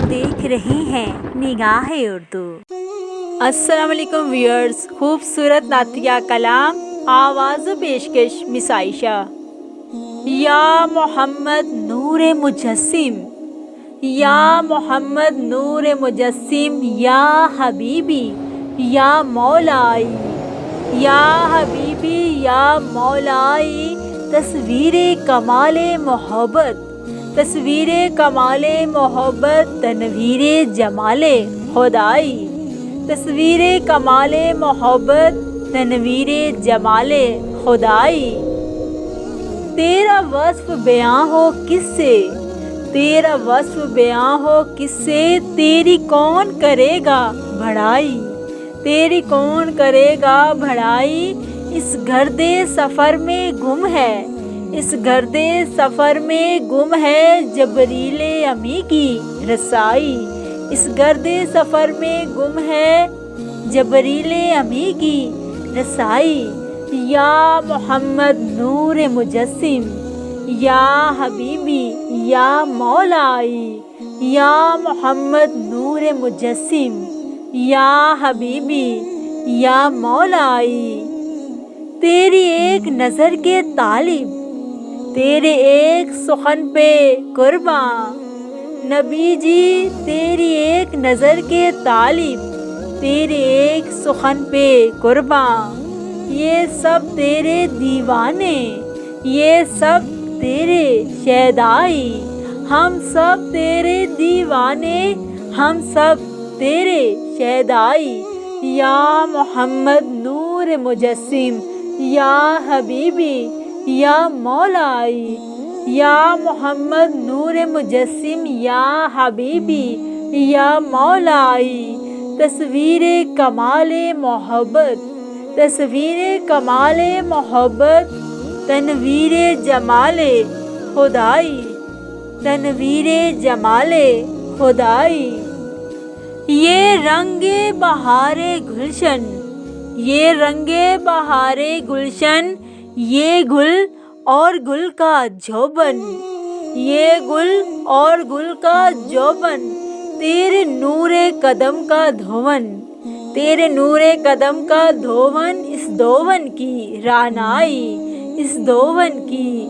دیکھ رہے ہیں نگاہ اردو۔ السلام علیکم ویورز، خوبصورت نعتیہ کلام، آواز و پیشکش مس عائشہ۔ یا محمد نور مجسم، یا محمد نور مجسم، یا حبیبی یا مولائی، یا حبیبی یا مولائی، تصویر کمال محبت، تصویر کمال محبت، تنویر جمال خدائی، تصویر کمال محبت، تنویر جمال خدائی۔ تیرا وصف بیاں ہو کس سے، تیرا وصف بیاں ہو کس سے، تیری کون کرے گا بڑائی، تیری کون کرے گا بڑائی۔ اس گرد سفر میں گم ہے، اس گرد سفر میں گم ہے، جبریل امی کی رسائی، اس گرد سفر میں گم ہے، جبریل امی کی رسائی۔ یا محمد نور مجسم، یا حبیبی یا مولائی، یا محمد نور مجسم، یا حبیبی یا مولائی۔ تیری ایک نظر کے طالب، تیرے ایک سخن پہ قرباں، نبی جی تیری ایک نظر کے طالب، تیرے ایک سخن پہ قرباں۔ یہ سب تیرے دیوانے، یہ سب تیرے شیدائی، ہم سب تیرے دیوانے، ہم سب تیرے شیدائی۔ یا محمد نور مجسم، یا حبیبی یا مولائی، یا محمد نور مجسم، یا حبیبی یا مولائی، تصویر کمال محبت، تصویر کمال محبت، تنویر جمال خدائی، تنویر جمال خدائی۔ یہ رنگ بہار گلشن، یہ رنگ بہار گلشن، یہ گل اور گل کا جوبن، یہ گل اور گل کا جوبن، تیرے نور قدم کا دھون، تیرے نور قدم کا دھون، اس دھون کی رعنائی، اس دھون کی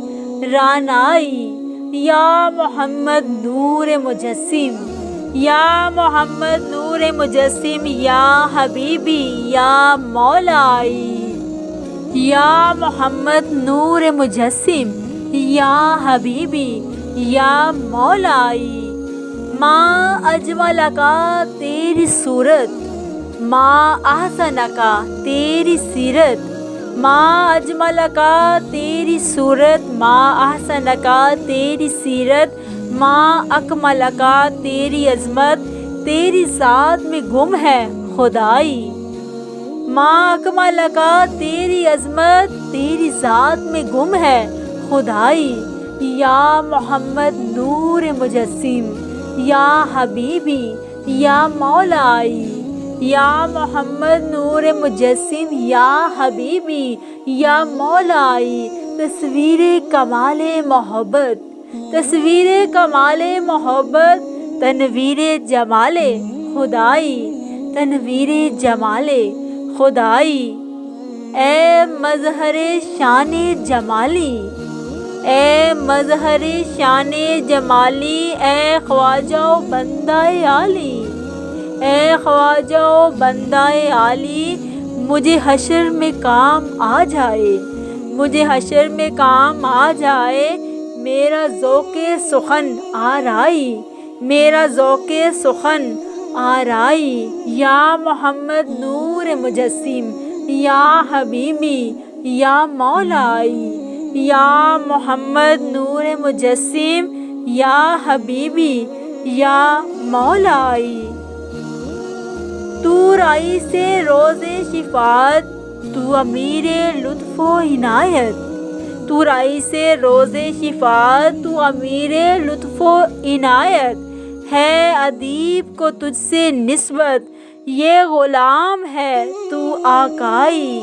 رعنائی۔ یا محمد نور مجسم، یا محمد نور مجسم، یا حبیبی یا مولائی، یا محمد نور مجسم، یا حبیبی یا مولائی۔ ما اجمل کا تیری صورت، ما احسن کا تیری سیرت، ما اجمل کا تیری صورت، ما احسن کا تیری سیرت، ما اکمل کا تیری عظمت، تیری ذات میں گم ہے خدائی، ما اکمل کا تیری عظمت، تیری ذات میں گم ہے خدائی۔ یا محمد نور مجسم، یا حبیبی یا مولائی، یا محمد نور مجسم، یا حبیبی یا مولائی، تصویر کمال محبت، تصویر کمال محبت، تنویر جمال خدائی، تنویر جمال خدائی۔ اے مظہر شان جمالی، اے مظہر شان جمالی، اے خواجہ و بندہ عالی، اے خواجہ و بندہ عالی، مجھے حشر میں کام آ جائے، مجھے حشر میں کام آ جائے، میرا ذوق سخن آرائی، میرا ذوق سخن آرائی۔ یا محمد نور مجسم، یا حبیبی یا مولائی، یا محمد نور مجسم، یا حبیبی یا مولائی۔ تو رئیس روز شفاعت، تو امیر لطف و عنایت، تو رئیس روز شفاعت، تو امیر لطف و عنایت، ہے ادیب کو تجھ سے نسبت، یہ غلام ہے تو آقائی،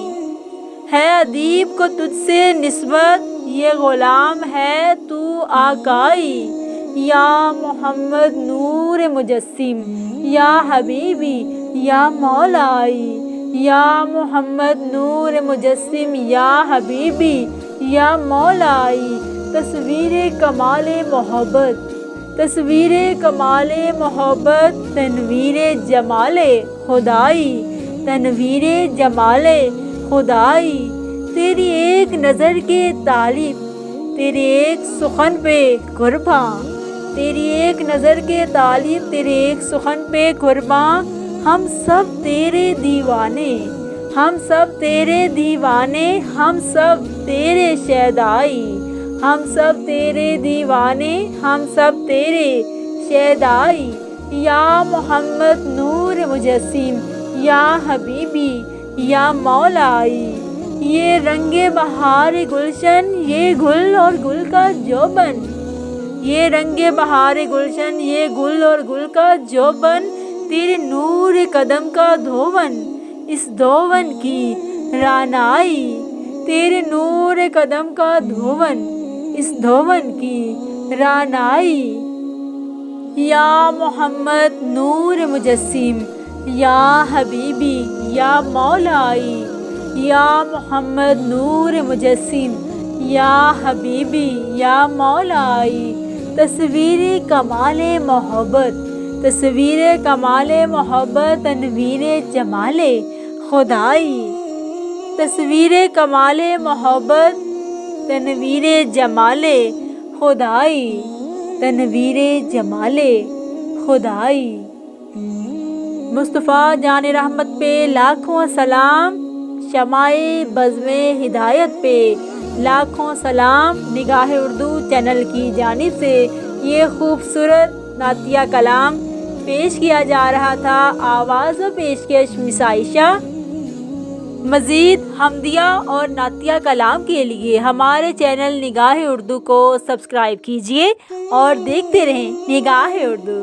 ہے ادیب کو تجھ سے نسبت، یہ غلام ہے تو آقائی۔ یا محمد نور مجسم یا حبیبی یا مولائی یا محمد نور مجسم یا حبیبی یا مولائی تصویر کمال محبت تصویر کمال محبت تنویر جمال خدائی تنویر جمال خدائی تیری ایک نظر کے طالب تیرے ایک سخن پہ قرباں تیری ایک نظر کے طالب تیرے ایک سخن پہ قرباں ہم سب تیرے دیوانے ہم سب تیرے دیوانے ہم سب تیرے شیدائی ہم سب تیرے دیوانے ہم سب تیرے شیدائی یا محمد نور مجسم یا حبیبی یا مولائی یہ رنگ بہار گلشن یہ گل اور گل کا جوبن یہ رنگ بہار گلشن یہ گل اور گل کا جوبن تیرے نور قدم کا دھون اس دھون کی رانائی تیرے نور قدم کا دھون اس دھون کی رانائی یا محمد نور مجسم یا حبیبی یا مولائی یا محمد نور مجسم یا حبیبی یا مولائی تصویر کمال محبت تصویر کمال محبت تنویر جمال خدائی تصویر کمال محبت تنویر جمال خدائی تنویر جمال خدائی مصطفیٰ جان رحمت پہ لاکھوں سلام شمع بزم ہدایت پہ لاکھوں سلام نگاہ اردو چینل کی جانب سے یہ خوبصورت نعتیہ کلام پیش کیا جا رہا تھا آواز و پیشکش مس عائشہ مزید حمدیہ اور نعتیہ کلام کے لیے ہمارے چینل نگاہ اردو کو سبسکرائب کیجیے اور دیکھتے رہیں نگاہ اردو